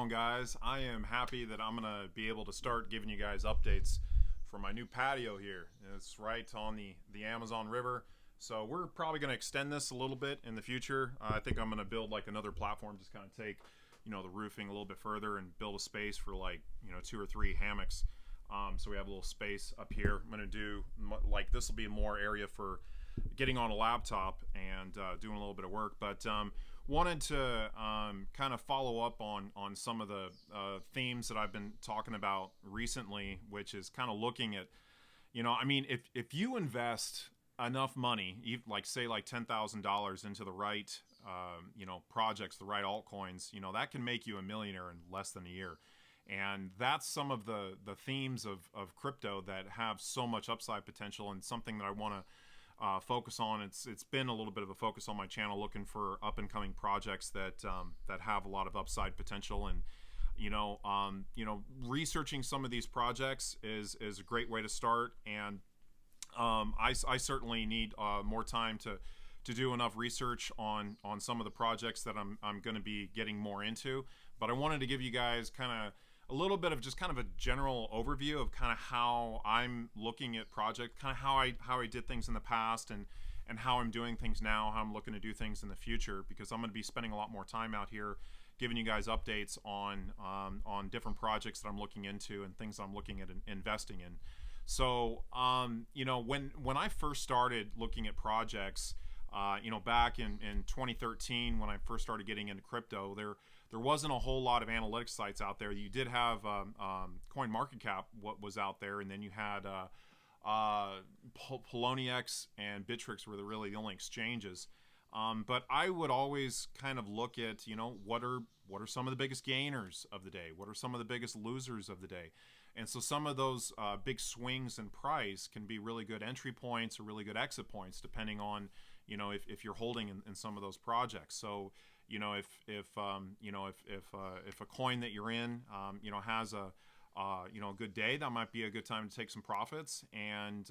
going, guys? I am happy that I'm going to be able to start giving you guys updates for my new patio here. It's right on the Amazon River. So we're probably going to extend this a little bit in the future. I think I'm going to build like another platform, just kind of take, the roofing a little bit further and build a space for like, 2 or 3 hammocks. So we have a little space up here. I'm going to do, like, this will be more area for getting on a laptop and doing a little bit of work. But wanted to kind of follow up on some of the themes that I've been talking about recently, which is kind of looking at, if you invest enough money, like say like $10,000 into the right, projects, the right altcoins, that can make you a millionaire in less than a year. And that's some of the themes of crypto that have so much upside potential, and something that I want to focus on. It's been a little bit of a focus on my channel, looking for up and coming projects that have a lot of upside potential, and researching some of these projects is a great way to start. And I certainly need more time to do enough research on some of the projects that I'm going to be getting more into. But I wanted to give you guys kind of a little bit of just kind of a general overview of kind of how I'm looking at projects, kind of how I did things in the past, and how I'm doing things now, how I'm looking to do things in the future, because I'm going to be spending a lot more time out here giving you guys updates on different projects that I'm looking into and things I'm looking at investing in. So, when I first started looking at projects, back in 2013, when I first started getting into crypto, there wasn't a whole lot of analytics sites out there. You did have CoinMarketCap, what was out there, and then you had Poloniex and Bittrex were really the only exchanges. But I would always kind of look at, what are some of the biggest gainers of the day? What are some of the biggest losers of the day? And so some of those big swings in price can be really good entry points or really good exit points, depending on, if you're holding in some of those projects. So, if a coin that you're in, has a good day, that might be a good time to take some profits. And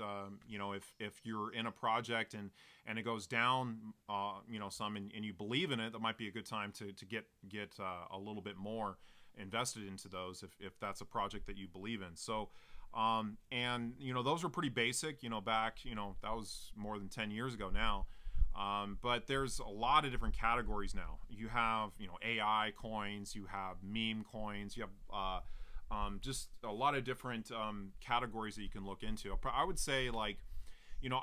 if you're in a project and it goes down, some, and you believe in it, that might be a good time to get a little bit more invested into those, if that's a project that you believe in. So, those were pretty basic, back, that was more than 10 years ago now. But there's a lot of different categories now. You have, AI coins, you have meme coins, you have just a lot of different categories that you can look into. I would say, like,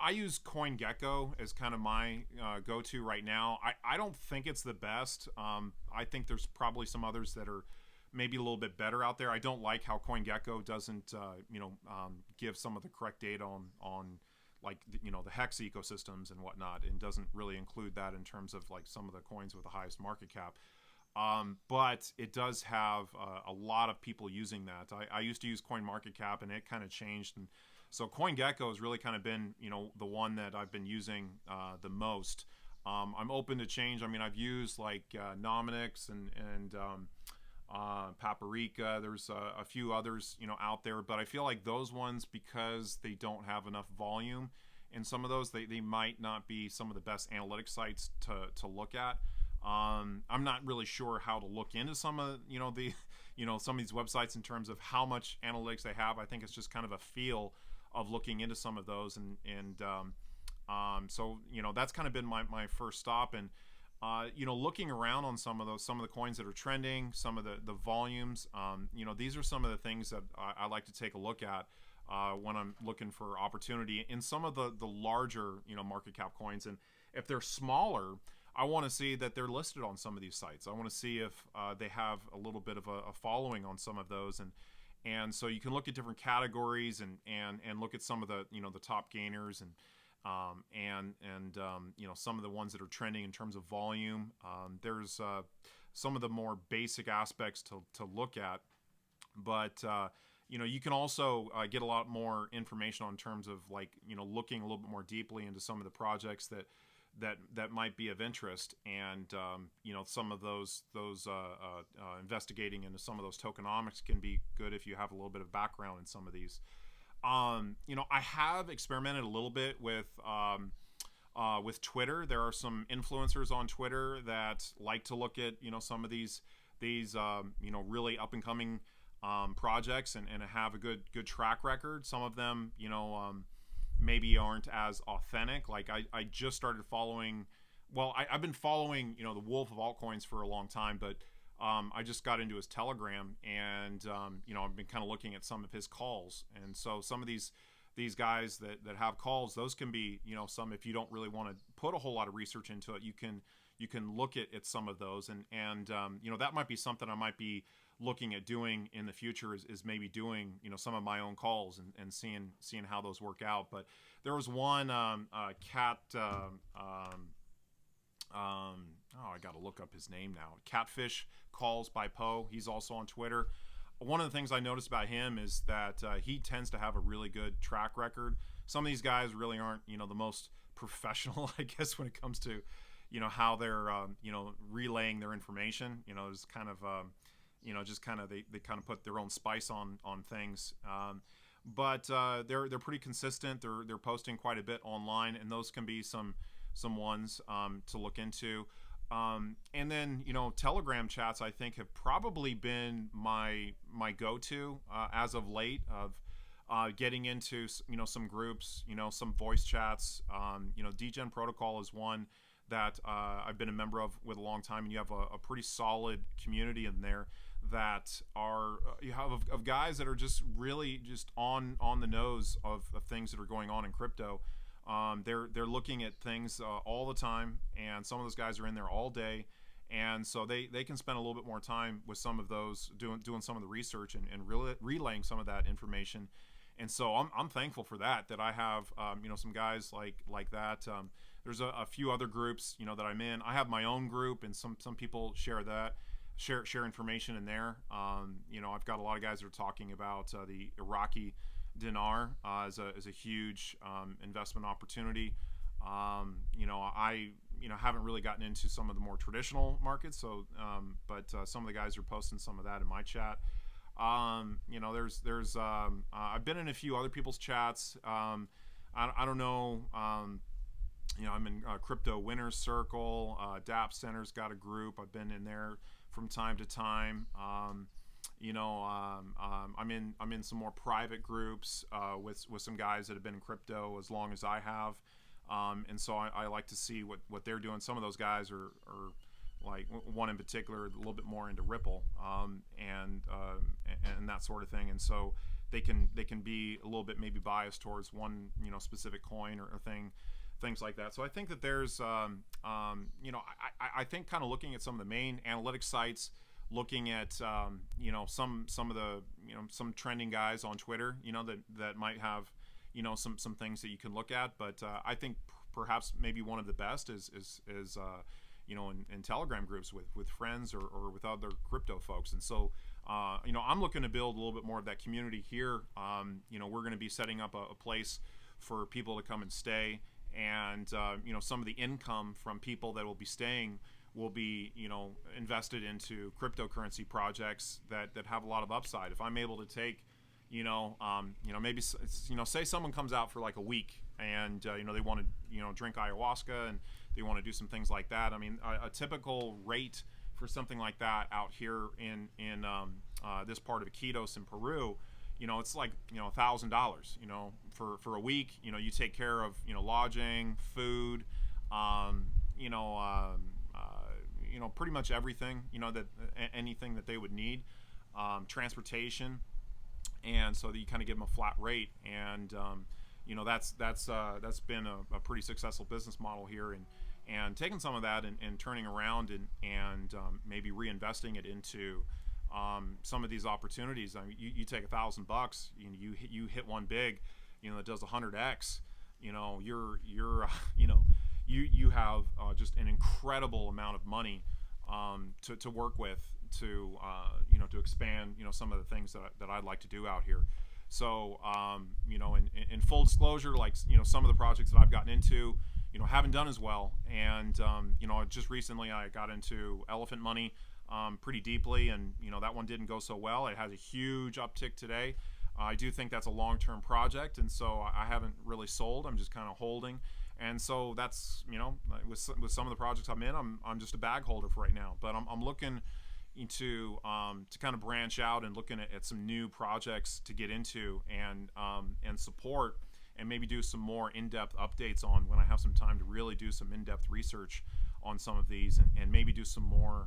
I use CoinGecko as kind of my go-to right now. I don't think it's the best. I think there's probably some others that are maybe a little bit better out there. I don't like how CoinGecko doesn't, give some of the correct data on like, the hex ecosystems and whatnot, and doesn't really include that in terms of like some of the coins with the highest market cap. But it does have a lot of people using that. I used to use CoinMarketCap, and it kind of changed. And so CoinGecko has really kind of been, the one that I've been using the most. I'm open to change. I mean, I've used like Nominix and Paprika. There's a few others, out there, but I feel like those ones, because they don't have enough volume in some of those, they might not be some of the best analytics sites to look at. I'm not really sure how to look into some of, some of these websites in terms of how much analytics they have. I think it's just kind of a feel of looking into some of those. So, that's kind of been my first stop. And, looking around on some of the coins that are trending, some of the volumes, these are some of the things that I like to take a look at when I'm looking for opportunity in some of the larger, market cap coins. And if they're smaller, I want to see that they're listed on some of these sites. I want to see if they have a little bit of a following on some of those. And so you can look at different categories and look at some of the, the top gainers and some of the ones that are trending in terms of volume. There's some of the more basic aspects to look at, but you can also get a lot more information on terms of, like, looking a little bit more deeply into some of the projects that might be of interest, and some of those investigating into some of those tokenomics can be good if you have a little bit of background in some of these. I have experimented a little bit with Twitter. There are some influencers on Twitter that like to look at some of these these really up and coming projects and have a good track record. Some of them, maybe aren't as authentic. Like I just started following. Well, I've been following the Wolf of altcoins for a long time, but I just got into his Telegram, and I've been kind of looking at some of his calls, and so some of these guys that have calls, those can be some, if you don't really want to put a whole lot of research into it, you can look at some of those, and that might be something I might be looking at doing in the future, is maybe doing some of my own calls and seeing how those work out. But there was one cat. I got to look up his name now. Catfish Calls by Poe. He's also on Twitter. One of the things I noticed about him is that he tends to have a really good track record. Some of these guys really aren't, the most professional, I guess, when it comes to, how they're, relaying their information. It's kind of, they kind of put their own spice on things. But they're pretty consistent. They're posting quite a bit online, and those can be some ones to look into. And then Telegram chats, I think, have probably been my go-to as of late, of getting into some groups, some voice chats. DGen Protocol is one that I've been a member of with a long time, and you have a pretty solid community in there that are you have of guys that are just really just on the nose of things that are going on in crypto. They're looking at things all the time, and some of those guys are in there all day, and so they can spend a little bit more time with some of those doing some of the research and really relaying some of that information. And so I'm thankful for that I have some guys like that. There's a few other groups that I'm in. I have my own group, and some people share information in there. I've got a lot of guys that are talking about the Iraqi dinar as a huge investment opportunity. I haven't really gotten into some of the more traditional markets, so but some of the guys are posting some of that in my chat. There's I've been in a few other people's chats. I don't know. I'm in Crypto Winners Circle. DApp Center's got a group. I've been in there from time to time. I'm in some more private groups with some guys that have been in crypto as long as I have, and so I like to see what they're doing. Some of those guys are like one in particular a little bit more into Ripple and that sort of thing, and so they can be a little bit maybe biased towards one specific coin or things like that. So I think that there's I think kind of looking at some of the main analytics sites, looking at some of the some trending guys on Twitter that might have some things that you can look at, but I think perhaps maybe one of the best is in Telegram groups with friends or with other crypto folks. And so I'm looking to build a little bit more of that community here. We're going to be setting up a place for people to come and stay, and some of the income from people that will be staying will be invested into cryptocurrency projects that have a lot of upside. If I'm able to take maybe say someone comes out for like a week and they want to drink ayahuasca and they want to do some things like that. I mean, a typical rate for something like that out here in this part of Iquitos in Peru, it's like $1,000 for a week. You take care of lodging, food, pretty much everything, that anything that they would need, transportation, and so that you kind of give them a flat rate, and that's been a pretty successful business model here, and taking some of that and turning around and maybe reinvesting it into some of these opportunities. I mean, you take $1,000, you hit one big, that does 100x. You have just an incredible amount of money to work with to expand some of the things that I'd like to do out here. So in full disclosure, like some of the projects that I've gotten into haven't done as well, and just recently I got into Elephant Money pretty deeply, and that one didn't go so well. It has a huge uptick today. I do think that's a long-term project, and so I haven't really sold. I'm just kind of holding. And so that's with some of the projects I'm in, I'm just a bag holder for right now. But I'm looking, to kind of branch out and looking at some new projects to get into and support, and maybe do some more in-depth updates on when I have some time to really do some in-depth research on some of these, and maybe do some more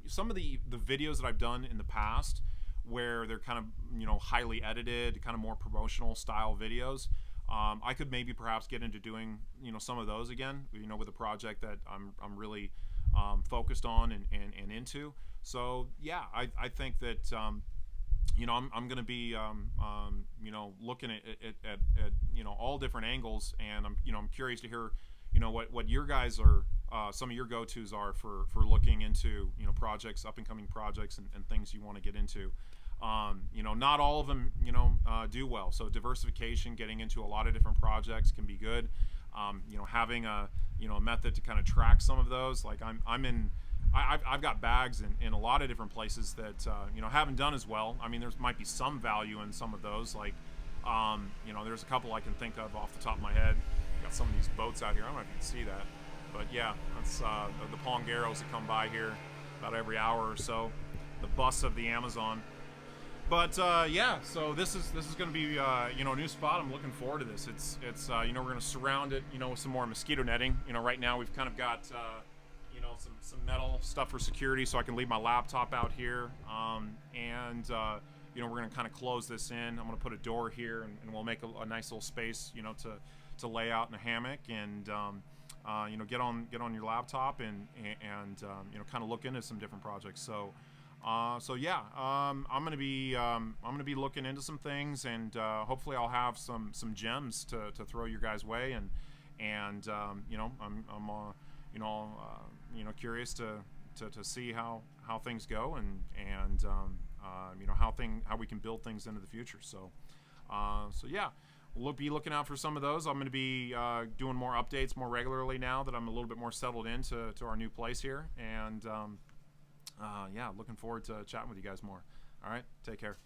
some of the videos that I've done in the past where they're kind of highly edited, kind of more promotional style videos. I could maybe perhaps get into doing some of those again, with a project that I'm really focused on and into. So yeah, I think that I'm going to be looking at all different angles, and I'm curious to hear what your guys are some of your go-tos are for looking into projects, up and coming projects, and things you want to get into. Not all of them do well, so diversification, getting into a lot of different projects can be good. Having a method to kind of track some of those, like I've got bags in a lot of different places that haven't done as well. I mean, there might be some value in some of those, like there's a couple I can think of off the top of my head. Got some of these boats out here. I don't know if you can see that, but yeah, that's the pongeros that come by here about every hour or so, the bus of the Amazon. But yeah, so this is going to be a new spot. I'm looking forward to this. It's we're going to surround it with some more mosquito netting. Right now we've kind of got some metal stuff for security, so I can leave my laptop out here. We're going to kind of close this in. I'm going to put a door here, and we'll make a nice little space to lay out in a hammock and get on your laptop and kind of look into some different projects. So yeah, I'm gonna be looking into some things, and hopefully I'll have some gems to throw your guys' way, and I'm curious to see how things go, and how we can build things into the future. So yeah, we'll be looking out for some of those. I'm going to be doing more updates more regularly now that I'm a little bit more settled into our new place here, and yeah, looking forward to chatting with you guys more. All right, take care.